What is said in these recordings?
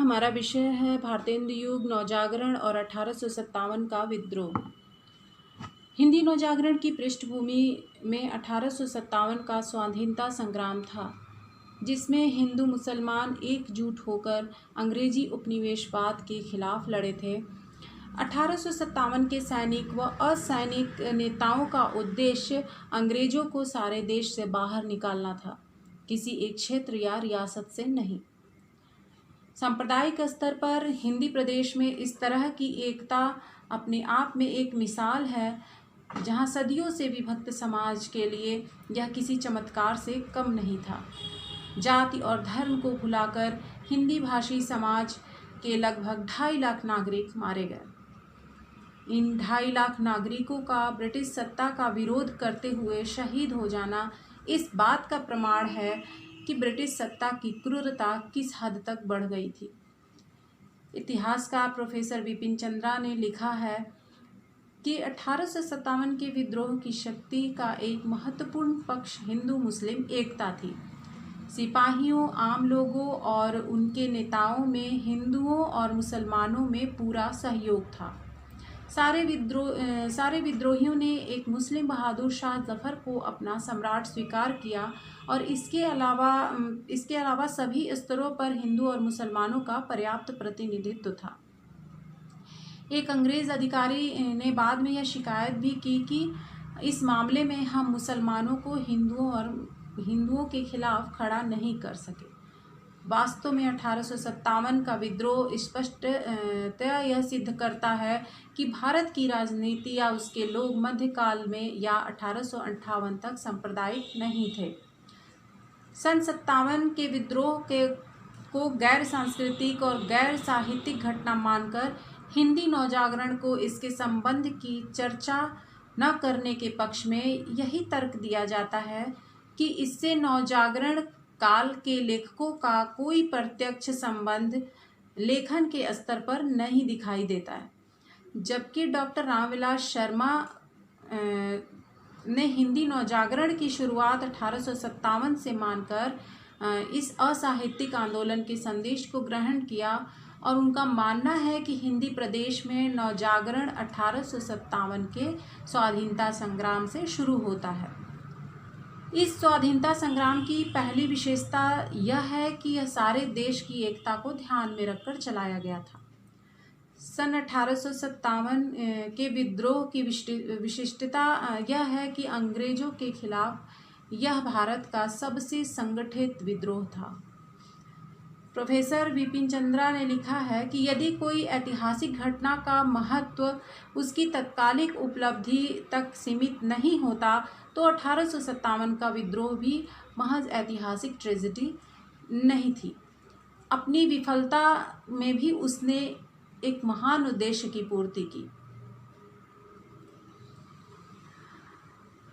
हमारा विषय है भारतेंदु युग, नवजागरण और 1857 का विद्रोह। हिंदी नवजागरण की पृष्ठभूमि में 1857 का स्वाधीनता संग्राम था, जिसमें हिंदू मुसलमान एकजुट होकर अंग्रेजी उपनिवेशवाद के खिलाफ लड़े थे। 1857 के सैनिक व असैनिक नेताओं का उद्देश्य अंग्रेजों को सारे देश से बाहर निकालना था, किसी एक क्षेत्र या रियासत से नहीं। सांप्रदायिक स्तर पर हिंदी प्रदेश में इस तरह की एकता अपने आप में एक मिसाल है, जहां सदियों से विभक्त समाज के लिए यह किसी चमत्कार से कम नहीं था। जाति और धर्म को भुलाकर हिंदी भाषी समाज के लगभग 2.5 लाख नागरिक मारे गए। इन 2.5 लाख नागरिकों का ब्रिटिश सत्ता का विरोध करते हुए शहीद हो जाना इस बात का प्रमाण है कि ब्रिटिश सत्ता की क्रूरता किस हद तक बढ़ गई थी। इतिहासकार प्रोफेसर विपिन चंद्रा ने लिखा है कि 1857 के विद्रोह की शक्ति का एक महत्वपूर्ण पक्ष हिंदू मुस्लिम एकता थी। सिपाहियों, आम लोगों और उनके नेताओं में हिंदुओं और मुसलमानों में पूरा सहयोग था। सारे विद्रोहियों ने एक मुस्लिम बहादुर शाह जफर को अपना सम्राट स्वीकार किया और इसके अलावा सभी स्तरों पर हिंदू और मुसलमानों का पर्याप्त प्रतिनिधित्व था। एक अंग्रेज अधिकारी ने बाद में यह शिकायत भी की कि इस मामले में हम मुसलमानों को हिंदुओं के खिलाफ खड़ा नहीं कर सके। वास्तव में 1857 का विद्रोह स्पष्टतया यह सिद्ध करता है कि भारत की राजनीति या उसके लोग मध्यकाल में या 1858 तक सांप्रदायिक नहीं थे। सन 57 के विद्रोह को गैर सांस्कृतिक और गैर साहित्यिक घटना मानकर हिंदी नवजागरण को इसके संबंध की चर्चा न करने के पक्ष में यही तर्क दिया जाता है कि इससे नवजागरण काल के लेखकों का कोई प्रत्यक्ष संबंध लेखन के स्तर पर नहीं दिखाई देता है, जबकि डॉक्टर रामविलास शर्मा ने हिंदी नवजागरण की शुरुआत 1857 से मानकर इस असाहित्यिक आंदोलन के संदेश को ग्रहण किया और उनका मानना है कि हिंदी प्रदेश में नवजागरण 1857 के स्वाधीनता संग्राम से शुरू होता है। इस स्वाधीनता संग्राम की पहली विशेषता यह है कि यह सारे देश की एकता को ध्यान में रखकर चलाया गया था। सन 1857 के विद्रोह की विशिष्टता यह है कि अंग्रेजों के खिलाफ यह भारत का सबसे संगठित विद्रोह था। प्रोफेसर विपिन चंद्रा ने लिखा है कि यदि कोई ऐतिहासिक घटना का महत्व उसकी तत्कालिक उपलब्धि तक सीमित नहीं होता तो 1857 का विद्रोह भी महज ऐतिहासिक ट्रेजेडी नहीं थी। अपनी विफलता में भी उसने एक महान उद्देश्य की पूर्ति की।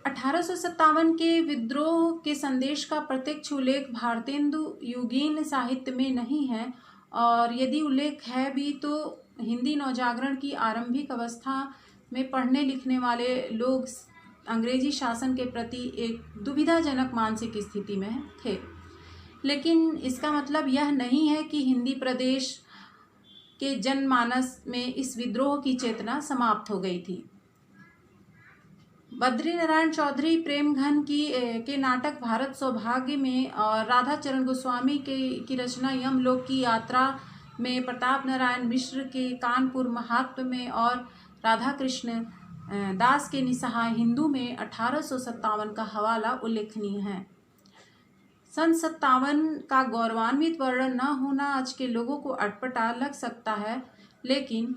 1857 के विद्रोह के संदेश का प्रत्यक्ष उल्लेख भारतेंदु युगीन साहित्य में नहीं है, और यदि उल्लेख है भी तो हिंदी नवजागरण की आरंभिक अवस्था में पढ़ने लिखने वाले लोग अंग्रेजी शासन के प्रति एक दुविधाजनक मानसिक स्थिति में थे। लेकिन इसका मतलब यह नहीं है कि हिंदी प्रदेश के जनमानस में इस विद्रोह की चेतना समाप्त हो गई थी। बद्रीनारायण चौधरी प्रेमघन के नाटक भारत सौभाग्य में और राधा चरण गोस्वामी की रचना यमलोक की यात्रा में, प्रताप नारायण मिश्र के कानपुर महात्म में और राधा कृष्ण दास के निसहाय हिंदू में 1857 का हवाला उल्लेखनीय है। सन 57 का गौरवान्वित वर्णन न होना आज के लोगों को अटपटा लग सकता है, लेकिन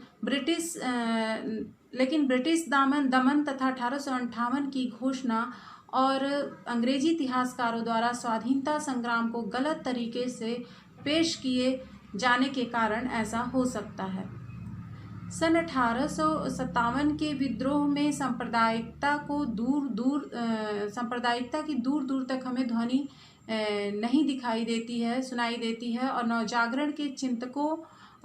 ब्रिटिश दमन तथा 1858 की घोषणा और अंग्रेजी इतिहासकारों द्वारा स्वाधीनता संग्राम को गलत तरीके से पेश किए जाने के कारण ऐसा हो सकता है। सन 1857 के विद्रोह में सांप्रदायिकता की दूर दूर तक हमें ध्वनि नहीं सुनाई देती है, और नवजागरण के चिंतकों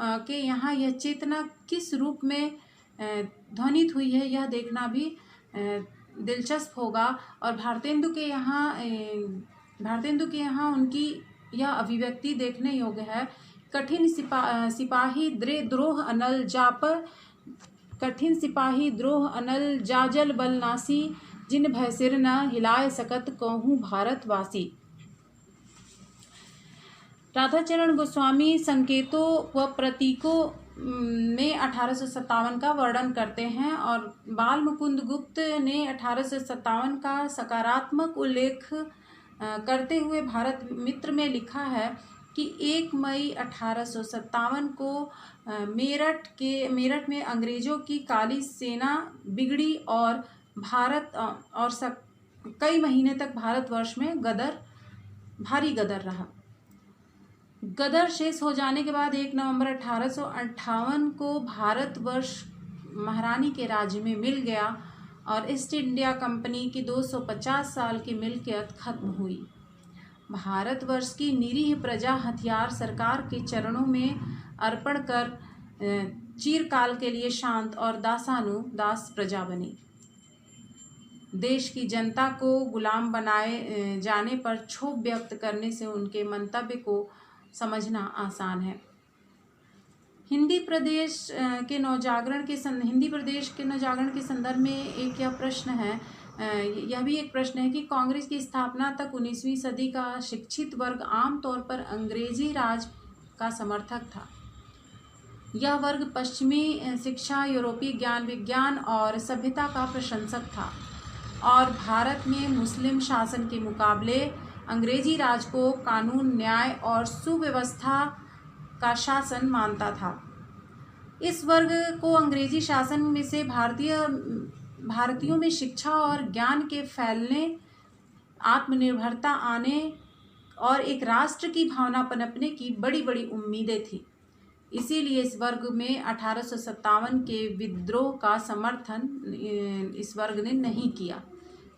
के यहाँ यह चेतना किस रूप में ध्वनित हुई है यह देखना भी दिलचस्प होगा। और भारतेंदु के यहाँ उनकी यह अभिव्यक्ति देखने योग्य है सिपाही द्रोह अनल जाजल बल नासी, जिन भय सिर न हिलाए सकत कहूँ भारतवासी। राधाचरण गोस्वामी संकेतों व प्रतीकों में 1857 का वर्णन करते हैं और बाल मुकुंद गुप्त ने 1857 का सकारात्मक उल्लेख करते हुए भारत मित्र में लिखा है कि 1 मई 1857 को मेरठ में अंग्रेजों की काली सेना बिगड़ी और कई महीने तक भारतवर्ष में भारी गदर रहा। गदर शेष हो जाने के बाद 1 नवंबर 1858 को भारतवर्ष महारानी के राज्य में मिल गया और ईस्ट इंडिया कंपनी की 250 साल की मिल्कियत खत्म हुई। भारतवर्ष की निरीह प्रजा हथियार सरकार के चरणों में अर्पण कर चिरकाल के लिए शांत और दास प्रजा बनी। देश की जनता को गुलाम बनाए जाने पर क्षोभ व्यक्त करने से उनके मंतव्य को समझना आसान है। हिंदी प्रदेश के नवजागरण के संदर्भ में यह भी एक प्रश्न है कि कांग्रेस की स्थापना तक 19वीं सदी का शिक्षित वर्ग आमतौर पर अंग्रेजी राज का समर्थक था। यह वर्ग पश्चिमी शिक्षा, यूरोपीय ज्ञान विज्ञान और सभ्यता का प्रशंसक था और भारत में मुस्लिम शासन के मुकाबले अंग्रेजी राज को कानून, न्याय और सुव्यवस्था का शासन मानता था। इस वर्ग को अंग्रेजी शासन में से भारतीयों में शिक्षा और ज्ञान के फैलने, आत्मनिर्भरता आने और एक राष्ट्र की भावना पनपने की बड़ी बड़ी उम्मीदें थी। इसीलिए इस वर्ग में 1857 के विद्रोह का समर्थन इस वर्ग ने नहीं किया।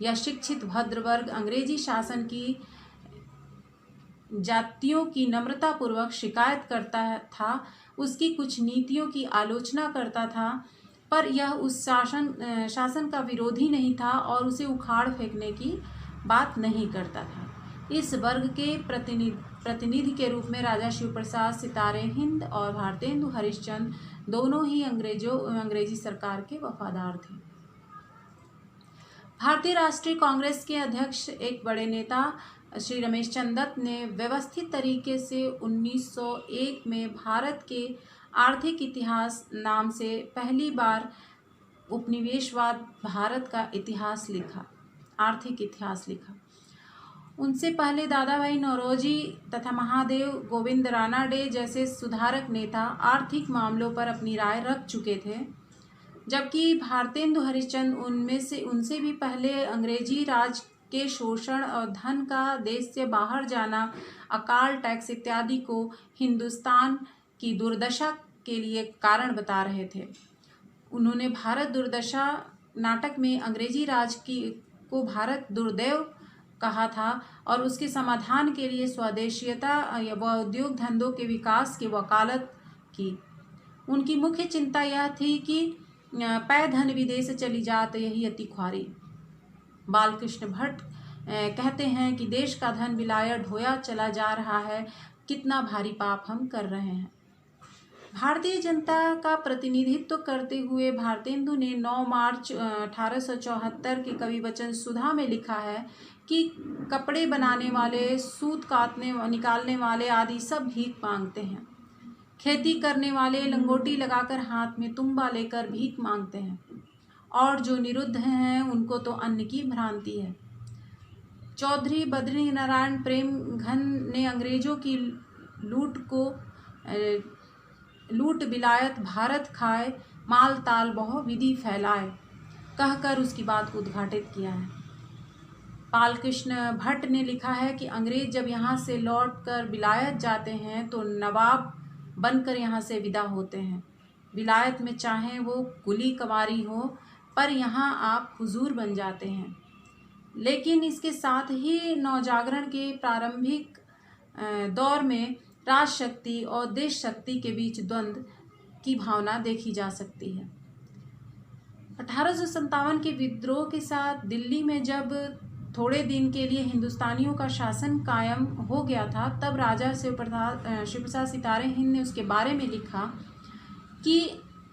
यह शिक्षित भद्र वर्ग अंग्रेजी शासन की जातियों की नम्रतापूर्वक शिकायत करता था, उसकी कुछ नीतियों की आलोचना करता था, पर यह उस शासन का विरोधी नहीं था और उसे उखाड़ फेंकने की बात नहीं करता था। इस वर्ग के प्रतिनिधि के रूप में राजा शिवप्रसाद, सितारे हिंद और भारतेंदु हरिश्चंद्र दोनों ही अंग्रेजी सरकार के वफादार थे। भारतीय राष्ट्रीय कांग्रेस के अध्यक्ष एक बड़े नेता श्री रमेश चंद्र दत्त ने व्यवस्थित तरीके से 1901 में भारत के आर्थिक इतिहास नाम से पहली बार उपनिवेशवाद भारत का आर्थिक इतिहास लिखा। उनसे पहले दादा भाई नौरोजी तथा महादेव गोविंद रानाडे जैसे सुधारक नेता आर्थिक मामलों पर अपनी राय रख चुके थे, जबकि भारतेंदु हरिश्चंद्र उनसे भी पहले अंग्रेजी राज के शोषण और धन का देश से बाहर जाना, अकाल टैक्स इत्यादि को हिंदुस्तान की दुर्दशा के लिए कारण बता रहे थे। उन्होंने भारत दुर्दशा नाटक में अंग्रेजी राज को भारत दुर्दैव कहा था और उसके समाधान के लिए स्वदेशीयता व उद्योग धंधों के विकास की वकालत की। उनकी मुख्य चिंता यह थी कि पै धन विदेश चली जात यही अति ख्वारी। बालकृष्ण भट्ट कहते हैं कि देश का धन विलायत ढोया चला जा रहा है, कितना भारी पाप हम कर रहे हैं। भारतीय जनता का प्रतिनिधित्व करते हुए भारतेंदु ने 9 मार्च 1874 के कवि वचन सुधा में लिखा है कि कपड़े बनाने वाले, सूत निकालने वाले आदि सब भीख मांगते हैं। खेती करने वाले लंगोटी लगाकर हाथ में तुम्बा लेकर भीख मांगते हैं और जो निरुद्ध हैं उनको तो अन्न की भ्रांति है। चौधरी बद्री नारायण प्रेम घन ने अंग्रेजों की लूट विलायत भारत खाए, माल ताल बहु विधि फैलाए कहकर उसकी बात को उद्घाटित किया है। बालकृष्ण भट्ट ने लिखा है कि अंग्रेज जब यहाँ से लौटकर विलायत जाते हैं तो नवाब बनकर यहाँ से विदा होते हैं। विलायत में चाहे वो कुली कवारी हो, पर यहाँ आप हुजूर बन जाते हैं। लेकिन इसके साथ ही नवजागरण के प्रारंभिक दौर में राजशक्ति और देश शक्ति के बीच द्वंद्व की भावना देखी जा सकती है। 1857 के विद्रोह के साथ दिल्ली में जब थोड़े दिन के लिए हिंदुस्तानियों का शासन कायम हो गया था, तब राजा शिवप्रसाद सितारे हिंद ने उसके बारे में लिखा कि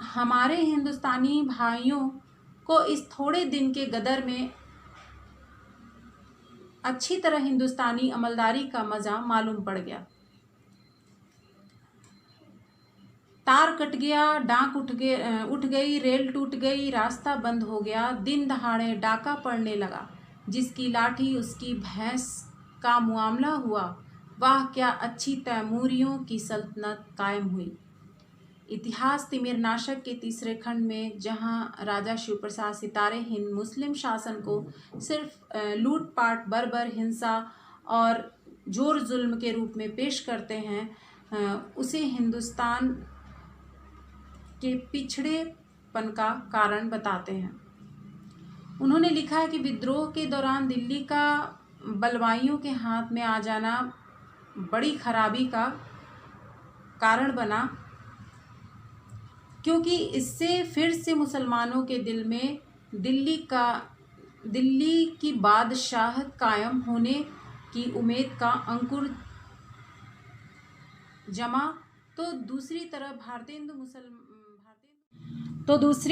हमारे हिंदुस्तानी भाइयों को इस थोड़े दिन के गदर में अच्छी तरह हिंदुस्तानी अमलदारी का मज़ा मालूम पड़ गया। तार कट गया, डाक उठ गई, रेल टूट गई, रास्ता बंद हो गया, दिन दहाड़े डाका पड़ने लगा, जिसकी लाठी उसकी भैंस का मुआमला हुआ। वाह क्या अच्छी तैमूरियों की सल्तनत कायम हुई। इतिहास तिमिरनाशक के तीसरे खंड में, जहां राजा शिवप्रसाद सितारे हिंद मुस्लिम शासन को सिर्फ लूटपाट, बर्बर हिंसा और जोर जुल्म के रूप में पेश करते हैं, उसे हिंदुस्तान के पिछड़ेपन का कारण बताते हैं। उन्होंने लिखा है कि विद्रोह के दौरान दिल्ली का बलवाइयों के हाथ में आ जाना बड़ी खराबी का कारण बना, क्योंकि इससे फिर से मुसलमानों के दिल में दिल्ली की बादशाहत कायम होने की उम्मीद का अंकुर जमा। तो दूसरी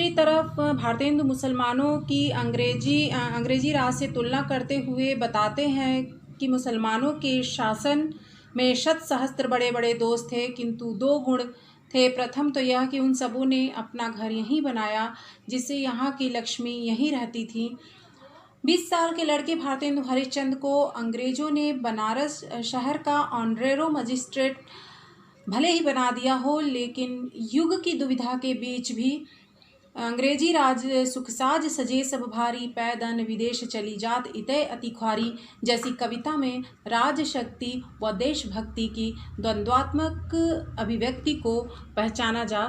तरफ भारतेंदु मुसलमानों की अंग्रेजी राज से तुलना करते हुए बताते हैं कि मुसलमानों के शासन में शत सहस्त्र बड़े बड़े दोस्त थे, किंतु दो गुण थे। प्रथम तो यह कि उन सबों ने अपना घर यहीं बनाया, जिससे यहाँ की लक्ष्मी यहीं रहती थी। 20 साल के लड़के भारतेंदु हरिश्चंद्र को अंग्रेजों ने बनारस शहर का ऑनरेरो मजिस्ट्रेट भले ही बना दिया हो, लेकिन युग की दुविधा के बीच भी अंग्रेजी राज सुखसाज सजे सब भारी, पैदन विदेश चली जात इतय अति ख्वारी जैसी कविता में राज शक्ति व देशभक्ति की द्वंद्वात्मक अभिव्यक्ति को पहचाना जा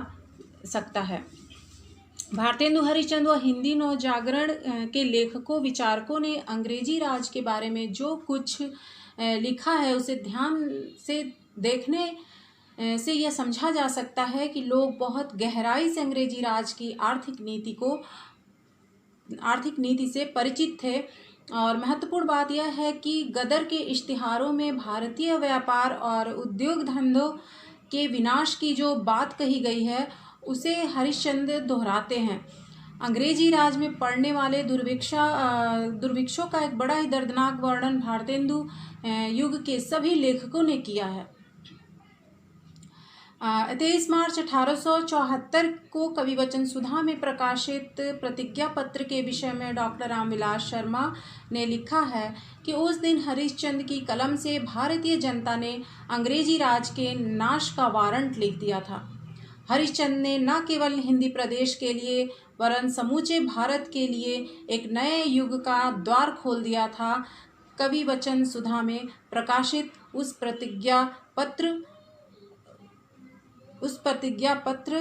सकता है। भारतेंदु हरिश्चंद्र व हिंदी नवजागरण के लेखकों विचारकों ने अंग्रेजी राज के बारे में जो कुछ लिखा है, उसे ध्यान से देखने से यह समझा जा सकता है कि लोग बहुत गहराई से अंग्रेजी राज की आर्थिक नीति से परिचित थे। और महत्वपूर्ण बात यह है कि गदर के इश्तिहारों में भारतीय व्यापार और उद्योग धंधों के विनाश की जो बात कही गई है, उसे हरिश्चंद्र दोहराते हैं। अंग्रेजी राज में पड़ने वाले दुर्भिक्षों का एक बड़ा ही दर्दनाक वर्णन भारतेंदु युग के सभी लेखकों ने किया है। 23 मार्च 1874 को कवि वचन सुधा में प्रकाशित प्रतिज्ञा पत्र के विषय में डॉक्टर रामविलास शर्मा ने लिखा है कि उस दिन हरिश्चंद्र की कलम से भारतीय जनता ने अंग्रेजी राज के नाश का वारंट लिख दिया था। हरिश्चंद्र ने न केवल हिंदी प्रदेश के लिए वरन समूचे भारत के लिए एक नए युग का द्वार खोल दिया था। कवि वचन सुधा में प्रकाशित उस प्रतिज्ञा पत्र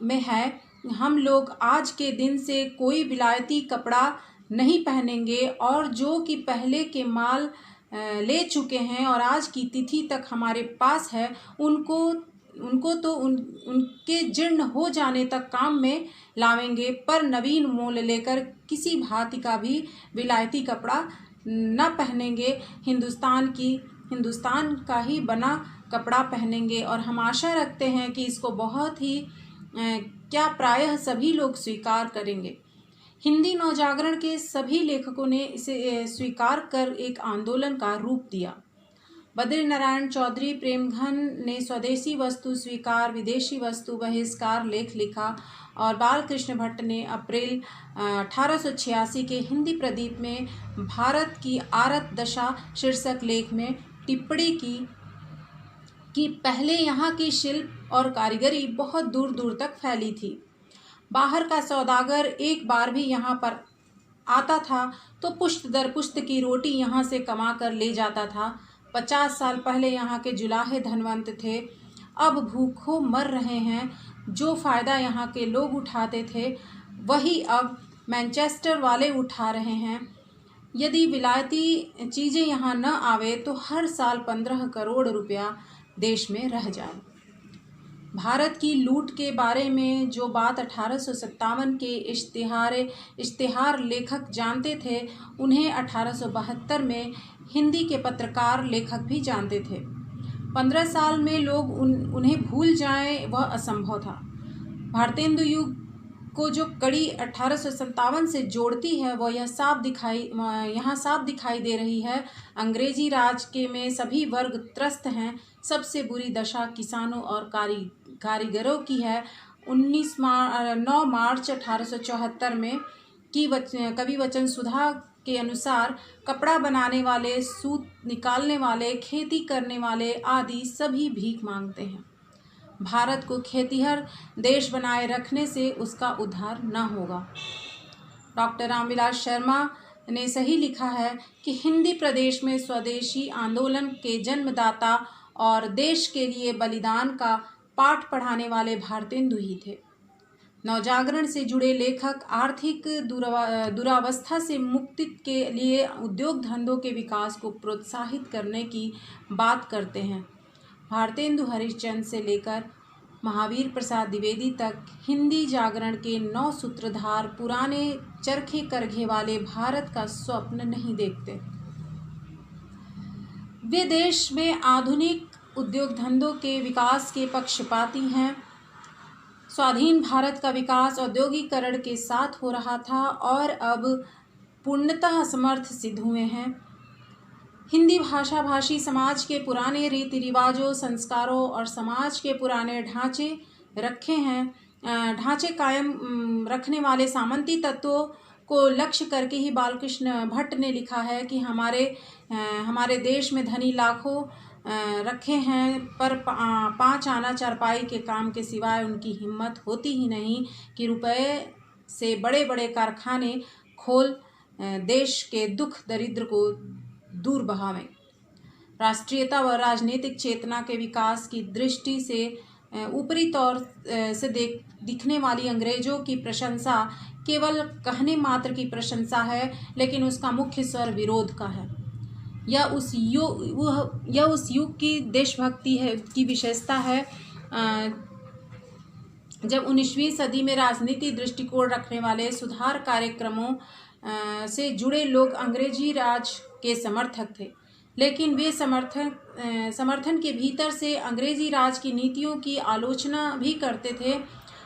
में है, हम लोग आज के दिन से कोई विलायती कपड़ा नहीं पहनेंगे, और जो कि पहले के माल ले चुके हैं और आज की तिथि तक हमारे पास है, उनको तो उनके जीर्ण हो जाने तक काम में लावेंगे, पर नवीन मोल लेकर किसी भांति का भी विलायती कपड़ा न पहनेंगे। हिंदुस्तान का ही बना कपड़ा पहनेंगे, और हम आशा रखते हैं कि इसको बहुत ही क्या प्रायः सभी लोग स्वीकार करेंगे। हिंदी नवजागरण के सभी लेखकों ने इसे स्वीकार कर एक आंदोलन का रूप दिया। बद्रीनारायण चौधरी प्रेमघन ने स्वदेशी वस्तु स्वीकार विदेशी वस्तु बहिष्कार लेख लिखा, और बालकृष्ण भट्ट ने अप्रैल 1886 के हिंदी प्रदीप में भारत की आरत दशा शीर्षक लेख में टिप्पणी की कि पहले यहाँ की शिल्प और कारीगरी बहुत दूर दूर तक फैली थी। बाहर का सौदागर एक बार भी यहाँ पर आता था तो पुश्त दर पुश्त की रोटी यहाँ से कमा कर ले जाता था। 50 साल पहले यहाँ के जुलाहे धनवंत थे, अब भूखों मर रहे हैं। जो फ़ायदा यहाँ के लोग उठाते थे, वही अब मैनचेस्टर वाले उठा रहे हैं। यदि विलायती चीज़ें यहाँ न आवे तो हर साल 15 करोड़ रुपया देश में रह जाए। भारत की लूट के बारे में जो बात 1857 के इश्तिहार लेखक जानते थे, उन्हें 1872 में हिंदी के पत्रकार लेखक भी जानते थे। 15 साल में लोग उन्हें भूल जाएं, वह असंभव था। भारतेंदु युग को जो कड़ी 1857 से जोड़ती है, वह यहाँ साफ दिखाई दे रही है। अंग्रेजी राज के में सभी वर्ग त्रस्त हैं। सबसे बुरी दशा किसानों और कारीगरों की है। 9 मार्च 1874 में कवि वचन सुधा के अनुसार कपड़ा बनाने वाले, सूत निकालने वाले, खेती करने वाले आदि सभी भीख मांगते हैं। भारत को खेतिहर देश बनाए रखने से उसका उद्धार न होगा। डॉक्टर रामविलास शर्मा ने सही लिखा है कि हिंदी प्रदेश में स्वदेशी आंदोलन के जन्मदाता और देश के लिए बलिदान का पाठ पढ़ाने वाले भारतेंदु ही थे। नवजागरण से जुड़े लेखक आर्थिक दुरावस्था से मुक्ति के लिए उद्योग धंधों के विकास को प्रोत्साहित करने की बात करते हैं। भारतेंदु हरिश्चंद्र से लेकर महावीर प्रसाद द्विवेदी तक हिंदी जागरण के 9 सूत्रधार पुराने चरखे करघे वाले भारत का स्वप्न नहीं देखते। वे देश में आधुनिक उद्योग धंधों के विकास के पक्षपाती हैं। स्वाधीन भारत का विकास औद्योगिकरण के साथ हो रहा था और अब पूर्णतः असमर्थ सिद्ध हुए हैं। हिंदी भाषा भाषी समाज के पुराने रीति रिवाजों, संस्कारों और समाज के पुराने ढांचे कायम रखने वाले सामंती तत्वों को लक्ष्य करके ही बालकृष्ण भट्ट ने लिखा है कि हमारे देश में धनी लाखों रखे हैं, पर 5 आना चारपाई के काम के सिवाय उनकी हिम्मत होती ही नहीं कि रुपए से बड़े बड़े कारखाने खोल देश के दुख दरिद्र को दूर बहावें। राष्ट्रीयता व राजनीतिक चेतना के विकास की दृष्टि से ऊपरी तौर से दिखने वाली अंग्रेजों की प्रशंसा केवल कहने मात्र की प्रशंसा है, लेकिन उसका मुख्य स्वर विरोध का है। यह उस युग की देशभक्ति है की विशेषता है जब 19वीं सदी में राजनीति दृष्टिकोण रखने वाले सुधार कार्यक्रमों से जुड़े लोग अंग्रेजी राज के समर्थक थे, लेकिन वे समर्थन के भीतर से अंग्रेजी राज की नीतियों की आलोचना भी करते थे।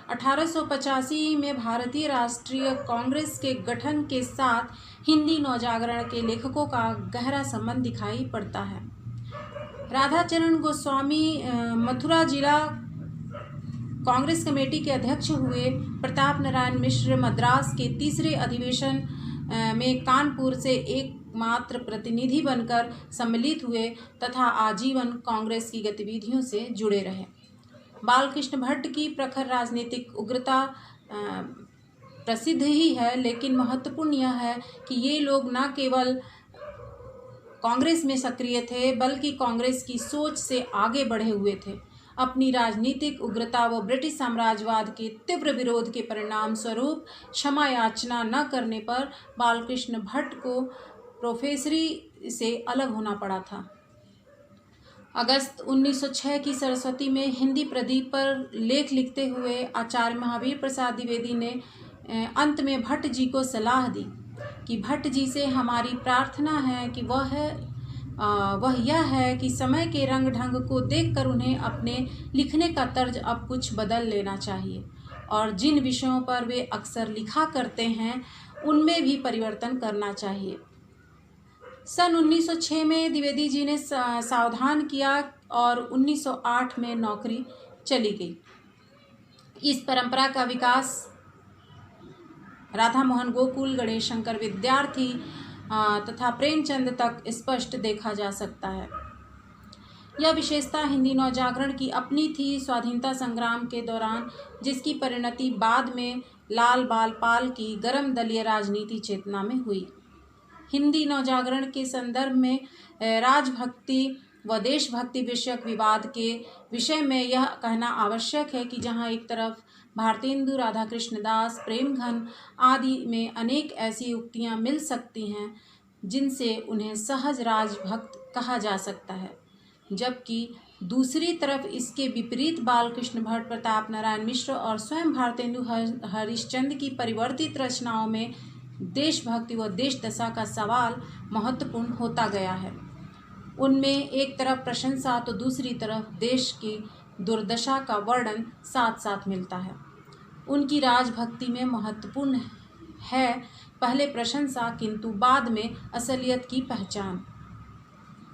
1885 में भारतीय राष्ट्रीय कांग्रेस के गठन के साथ हिंदी नवजागरण के लेखकों का गहरा संबंध दिखाई पड़ता है। राधाचरण गोस्वामी मथुरा जिला कांग्रेस कमेटी के अध्यक्ष हुए। प्रताप नारायण मिश्र मद्रास के तीसरे अधिवेशन में कानपुर से एकमात्र प्रतिनिधि बनकर सम्मिलित हुए तथा आजीवन कांग्रेस की गतिविधियों से जुड़े रहे। बालकृष्ण भट्ट की प्रखर राजनीतिक उग्रता प्रसिद्ध ही है, लेकिन महत्वपूर्ण यह है कि ये लोग न केवल कांग्रेस में सक्रिय थे, बल्कि कांग्रेस की सोच से आगे बढ़े हुए थे। अपनी राजनीतिक उग्रता व ब्रिटिश साम्राज्यवाद के तीव्र विरोध के परिणाम स्वरूप क्षमा याचना न करने पर बालकृष्ण भट्ट को प्रोफेसरी से अलग होना पड़ा था। अगस्त 1906 की सरस्वती में हिंदी प्रदीप पर लेख लिखते हुए आचार्य महावीर प्रसाद द्विवेदी ने अंत में भट्ट जी को सलाह दी कि भट्ट जी से हमारी प्रार्थना है कि वह यह है कि समय के रंग ढंग को देखकर उन्हें अपने लिखने का तर्ज अब कुछ बदल लेना चाहिए और जिन विषयों पर वे अक्सर लिखा करते हैं उनमें भी परिवर्तन करना चाहिए। सन 1906 में द्विवेदी जी ने सावधान किया और 1908 में नौकरी चली गई। इस परंपरा का विकास राधा मोहन गोकुल, गणेश शंकर विद्यार्थी तथा प्रेमचंद तक स्पष्ट देखा जा सकता है। यह विशेषता हिंदी नवजागरण की अपनी थी स्वाधीनता संग्राम के दौरान, जिसकी परिणति बाद में लाल बाल पाल की गरम दलीय राजनीति चेतना में हुई। हिंदी नवजागरण के संदर्भ में राजभक्ति व देशभक्ति विषयक विवाद के विषय में यह कहना आवश्यक है कि जहाँ एक तरफ भारतेंदु, राधा कृष्ण दास, प्रेमघन आदि में अनेक ऐसी उक्तियाँ मिल सकती हैं जिनसे उन्हें सहज राजभक्त कहा जा सकता है, जबकि दूसरी तरफ इसके विपरीत बालकृष्ण भट्ट, प्रताप नारायण मिश्र और स्वयं भारतेंदु हरिश्चंद्र की परिवर्तित रचनाओं में देशभक्ति व देश दशा का सवाल महत्वपूर्ण होता गया है। उनमें एक तरफ प्रशंसा तो दूसरी तरफ देश की दुर्दशा का वर्णन साथ साथ मिलता है। उनकी राजभक्ति में महत्वपूर्ण है पहले प्रशंसा, किंतु बाद में असलियत की पहचान।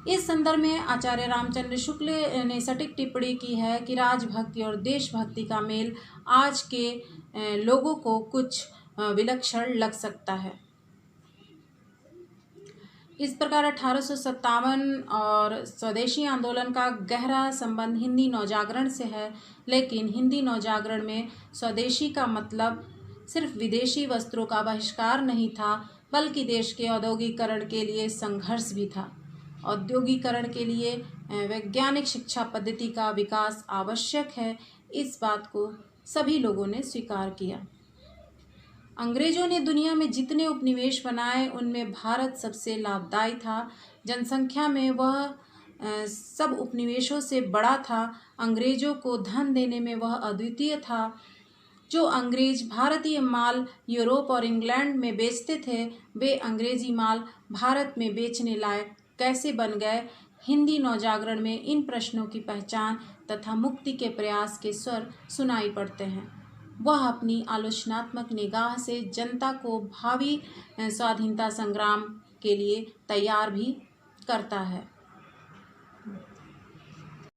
इस संदर्भ में आचार्य रामचंद्र शुक्ल ने सटीक टिप्पणी की है कि राजभक्ति और देशभक्ति का मेल आज के लोगों को कुछ विलक्षण लग सकता है। इस प्रकार 1857 और स्वदेशी आंदोलन का गहरा संबंध हिंदी नवजागरण से है, लेकिन हिंदी नवजागरण में स्वदेशी का मतलब सिर्फ विदेशी वस्त्रों का बहिष्कार नहीं था, बल्कि देश के औद्योगिकरण के लिए संघर्ष भी था। औद्योगिकरण के लिए वैज्ञानिक शिक्षा पद्धति का विकास आवश्यक है, इस बात को सभी लोगों ने स्वीकार किया। अंग्रेजों ने दुनिया में जितने उपनिवेश बनाए उनमें भारत सबसे लाभदायी था। जनसंख्या में वह सब उपनिवेशों से बड़ा था। अंग्रेजों को धन देने में वह अद्वितीय था। जो अंग्रेज भारतीय माल यूरोप और इंग्लैंड में बेचते थे, वे अंग्रेजी माल भारत में बेचने लायक कैसे बन गए? हिंदी नवजागरण में इन प्रश्नों की पहचान तथा मुक्ति के प्रयास के स्वर सुनाई पड़ते हैं। वह अपनी आलोचनात्मक निगाह से जनता को भावी स्वाधीनता संग्राम के लिए तैयार भी करता है।